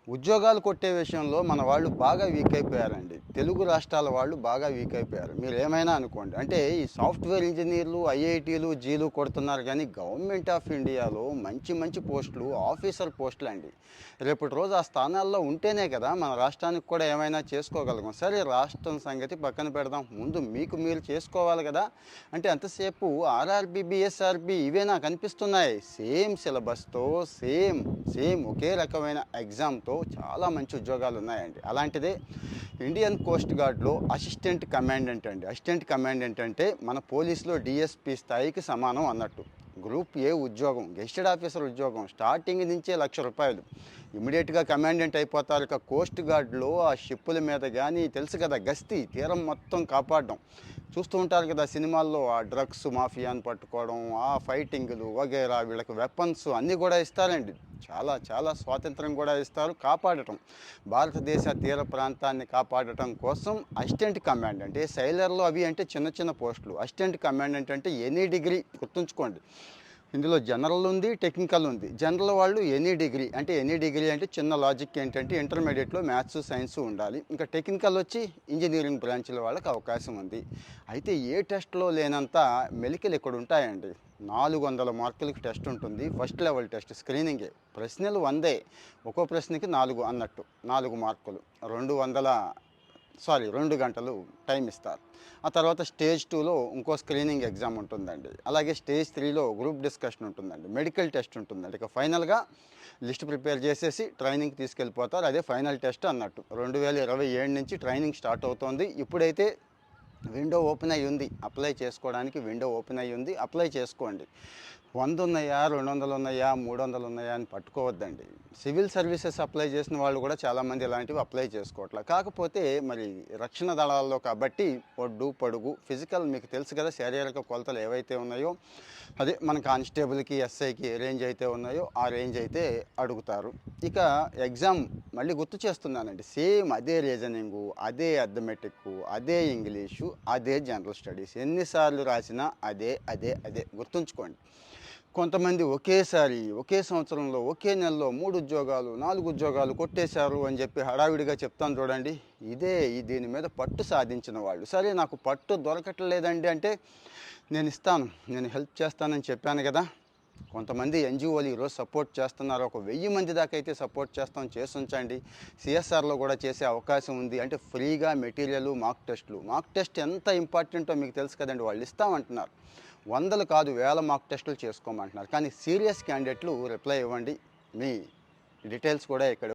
ఉద్యోగాలు కొట్టే విషయంలో మన వాళ్ళు బాగా వీక్ అయిపోయారండి. తెలుగు రాష్ట్రాల వాళ్ళు బాగా వీక్ అయిపోయారు. మీరేమైనా అనుకోండి. అంటే ఈ సాఫ్ట్‌వేర్ ఇంజినీర్లు, ఐఐటీలు, జీలు కొడుతున్నారు గానీ, గవర్నమెంట్ ఆఫ్ ఇండియాలో మంచి మంచి పోస్టులు ఆఫీసర్ పోస్టులండి. రేపటి రోజు ఆ స్థానాల్లో ఉంటేనే కదా మన రాష్ట్రానికి కూడా ఏమైనా చేసుకోగలం. సరే రాష్ట్రం సంగతి పక్కన పెడదాం. ముందు మీకు మీరు చేసుకోవాలి కదా! అంటే ఎంతసేపు ఆర్ఆర్‌బీ, బీఎస్ఆర్‌బీ ఇవే నాకనిపిస్తున్నాయి. సేమ్ సిలబస్‌తో సేమ్ ఒకే రకమైన ఎగ్జామ్‌తో చాలా మంచి ఉద్యోగాలు ఉన్నాయండి. అలాంటిదే ఇండియన్ కోస్ట్ గార్డ్‌లో అసిస్టెంట్ కమాండెంట్ అండి. అసిస్టెంట్ కమాండెంట్ అంటే మన పోలీస్‌లో డీఎస్పీ స్థాయికి సమానం అన్నట్టు. గ్రూప్ ఏ ఉద్యోగం, గెస్టెడ్ ఆఫీసర్ ఉద్యోగం స్టార్టింగ్ నుంచే ₹1,00,000. ఇమ్మీడియట్‌గా కమాండెంట్ అయిపోతారు. ఇక కోస్ట్ గార్డ్‌లో ఆ షిప్పుల మీద గానీ తెలుసు కదా గస్తీ తీరం మొత్తం కాపాడడం. చూస్తూ ఉంటారు కదా సినిమాల్లో ఆ డ్రగ్స్ మాఫియాని పట్టుకోవడం, ఆ ఫైటింగులు వగైరా వీళ్ళకి వెపన్స్ అన్నీ కూడా ఇస్తారండి. చాలా చాలా స్వాతంత్రం కూడా ఇస్తారు కాపాడటం. భారతదేశ తీర ప్రాంతాన్ని కాపాడటం కోసం అసిస్టెంట్ కమాండెంట్ సైలర్లు అవి అంటే చిన్న చిన్న పోస్టులు. అసిస్టెంట్ కమాండెంట్ అంటే ఎనీ డిగ్రీ గుర్తుంచుకోండి. ఇందులో జనరల్ ఉంది, టెక్నికల్ ఉంది. జనరల్ వాళ్ళు ఎనీ డిగ్రీ అంటే చిన్న లాజిక్ ఏంటంటే ఇంటర్మీడియట్లో మ్యాథ్స్ సైన్స్ ఉండాలి. ఇంకా టెక్నికల్ వచ్చి ఇంజనీరింగ్ బ్రాంచ్ల వాళ్ళకి అవకాశం ఉంది. అయితే ఏ టెస్ట్లో లేనంత మెలికలు ఇక్కడ ఉంటాయండి. 400 మార్కులకి టెస్ట్ ఉంటుంది. ఫస్ట్ లెవెల్ టెస్ట్ స్క్రీనింగే. ప్రశ్నలు 100. ఒక్కో ప్రశ్నకి 4 అన్నట్టు 4 మార్కులు. 2 గంటలు టైం ఇస్తారు. ఆ తర్వాత స్టేజ్ 2లో ఇంకో స్క్రీనింగ్ ఎగ్జామ్ ఉంటుందండి. అలాగే స్టేజ్ 3లో గ్రూప్ డిస్కషన్ ఉంటుందండి. మెడికల్ టెస్ట్ ఉంటుందండి. ఇక ఫైనల్గా లిస్ట్ ప్రిపేర్ చేసేసి ట్రైనింగ్కి తీసుకెళ్ళిపోతారు. అదే ఫైనల్ టెస్ట్ అన్నట్టు. 2027 నుంచి ట్రైనింగ్ స్టార్ట్ అవుతోంది. ఇప్పుడైతే విండో ఓపెన్ అయ్యి ఉంది. అప్లై చేసుకోవడానికి విండో ఓపెన్ అయ్యి ఉంది. అప్లై చేసుకోండి. 100 ఉన్నాయా, 200 ఉన్నాయా, 300 ఉన్నాయా అని పట్టుకోవద్దండి. సివిల్ సర్వీసెస్ అప్లై చేసిన వాళ్ళు కూడా చాలామంది ఇలాంటివి అప్లై చేసుకోవట్లే. కాకపోతే మరి రక్షణ దళాల్లో కాబట్టి ఒడ్డు పొడుగు ఫిజికల్ మీకు తెలుసు కదా శారీరక కొలతలు ఏవైతే ఉన్నాయో అదే మన కానిస్టేబుల్కి ఎస్ఐకి ఏ రేంజ్ అయితే ఉన్నాయో ఆ రేంజ్ అయితే అడుగుతారు. ఇక ఎగ్జామ్ మళ్ళీ గుర్తు చేస్తున్నానండి. సేమ్ అదే రీజనింగు, అదే అథమెటిక్, అదే ఇంగ్లీషు, అదే జనరల్ స్టడీస్. ఎన్నిసార్లు రాసినా అదే గుర్తుంచుకోండి. కొంతమంది ఒకేసారి ఒకే సంవత్సరంలో ఒకే నెలలో 3 ఉద్యోగాలు 4 ఉద్యోగాలు కొట్టేశారు అని చెప్పి హడావిడిగా చెప్తాను చూడండి. దీని మీద పట్టు సాధించిన వాళ్ళు. సరే నాకు పట్టు దొరకట్లేదండి అంటే నేను హెల్ప్ చేస్తానని చెప్పాను కదా. కొంతమంది ఎన్జిఓలు ఈరోజు సపోర్ట్ చేస్తున్నారు. ఒక 1000 మంది దాకా అయితే సపోర్ట్ చేసి ఉంచండి. సిఎస్ఆర్లో కూడా చేసే అవకాశం ఉంది. అంటే ఫ్రీగా మెటీరియల్ మాక్ టెస్ట్ ఎంత ఇంపార్టెంటో మీకు తెలుసు కదండి. వాళ్ళు ఇస్తామంటున్నారు. వందలు కాదు వేల మాక్ టెస్టులు చేసుకోమంటున్నారు. కానీ సీరియస్ క్యాండిడేట్లు రిప్లై ఇవ్వండి. మీ డీటెయిల్స్ కూడా ఇక్కడ